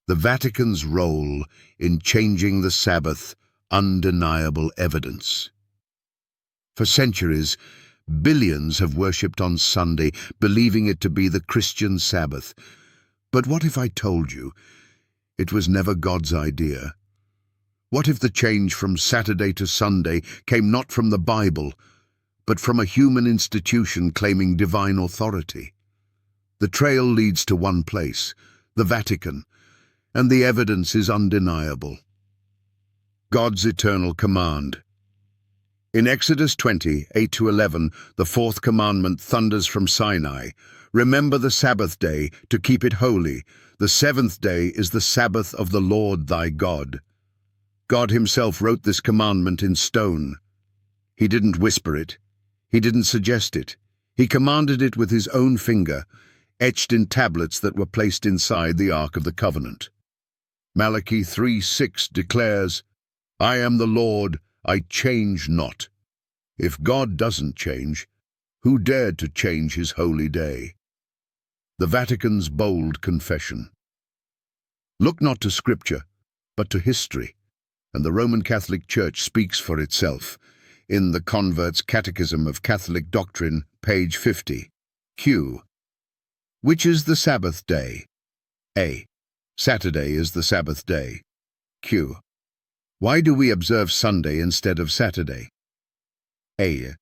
The Vatican's role in changing the Sabbath, undeniable evidence. For centuries, billions have worshipped on Sunday, believing it to be the Christian Sabbath. But what if I told you it was never God's idea? What if the change from Saturday to Sunday came not from the Bible, but from a human institution claiming divine authority? The trail leads to one place, the Vatican, and the evidence is undeniable. God's eternal command. In Exodus 20, 8-11, the fourth commandment thunders from Sinai, "Remember the Sabbath day, to keep it holy. The seventh day is the Sabbath of the Lord thy God." God himself wrote this commandment in stone. He didn't whisper it. He didn't suggest it. He commanded it with his own finger, etched in tablets that were placed inside the Ark of the Covenant. Malachi 3:6 declares, "I am the Lord, I change not." If God doesn't change, who dared to change his holy day? The Vatican's bold confession. Look not to Scripture, but to history, and the Roman Catholic Church speaks for itself. In the Convert's Catechism of Catholic Doctrine, page 50. Q. Which is the Sabbath day? A. Saturday is the Sabbath day. Q. Why do we observe Sunday instead of Saturday? A.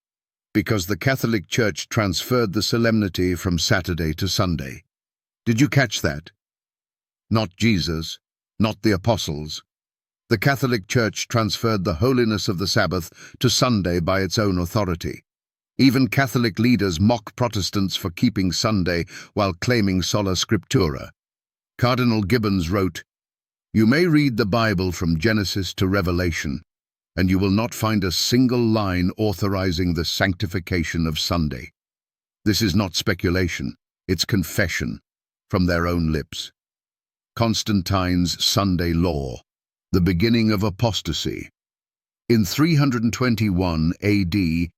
Because the Catholic Church transferred the solemnity from Saturday to Sunday. Did you catch that? Not Jesus, not the apostles. The Catholic Church transferred the holiness of the Sabbath to Sunday by its own authority. Even Catholic leaders mock Protestants for keeping Sunday while claiming sola scriptura. Cardinal Gibbons wrote, "You may read the Bible from Genesis to Revelation, and you will not find a single line authorizing the sanctification of Sunday." This is not speculation, it's confession from their own lips. Constantine's Sunday Law, the beginning of apostasy. In 321 AD,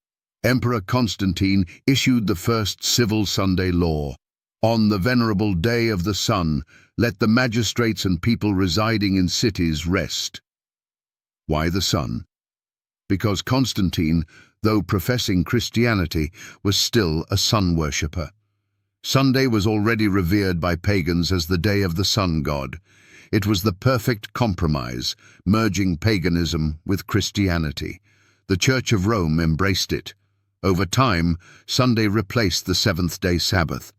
Emperor Constantine issued the first civil Sunday law. On the venerable day of the sun, let the magistrates and people residing in cities rest. Why the sun? Because Constantine, though professing Christianity, was still a sun worshipper. Sunday was already revered by pagans as the day of the sun god. It was the perfect compromise, merging paganism with Christianity. The Church of Rome embraced it. Over time, Sunday replaced the seventh-day Sabbath,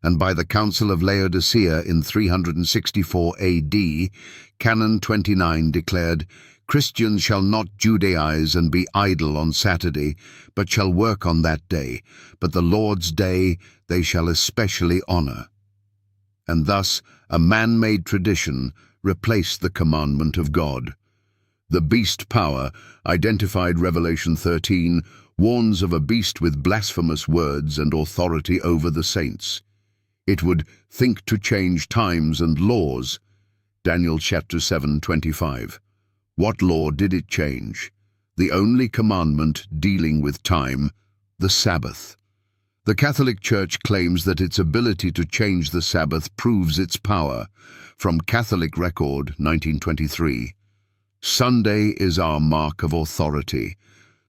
and by the Council of Laodicea in 364 AD, Canon 29 declared, "Christians shall not Judaize and be idle on Saturday, but shall work on that day, but the Lord's day they shall especially honor." And thus, a man-made tradition replaced the commandment of God. The beast power, identified Revelation 13, warns of a beast with blasphemous words and authority over the saints. It would think to change times and laws. Daniel chapter 7:25. What law did it change? The only commandment dealing with time, the Sabbath. The Catholic Church claims that its ability to change the Sabbath proves its power. From Catholic Record, 1923. Sunday is our mark of authority.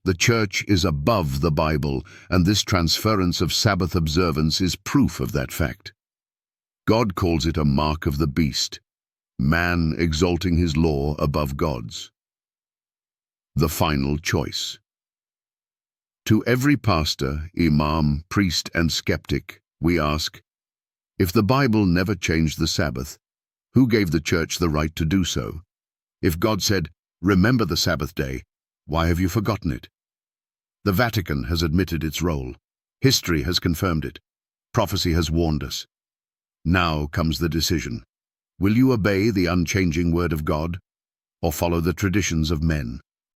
The Church is above the Bible, and this transference of Sabbath observance is proof of that fact. God calls it a mark of the beast, man exalting his law above God's. The final choice. To every pastor, imam, priest, and skeptic, we ask, if the Bible never changed the Sabbath, who gave the Church the right to do so? If God said, "Remember the Sabbath day," why have you forgotten it? The Vatican has admitted its role. History has confirmed it. Prophecy has warned us. Now comes the decision. Will you obey the unchanging word of God, or follow the traditions of men?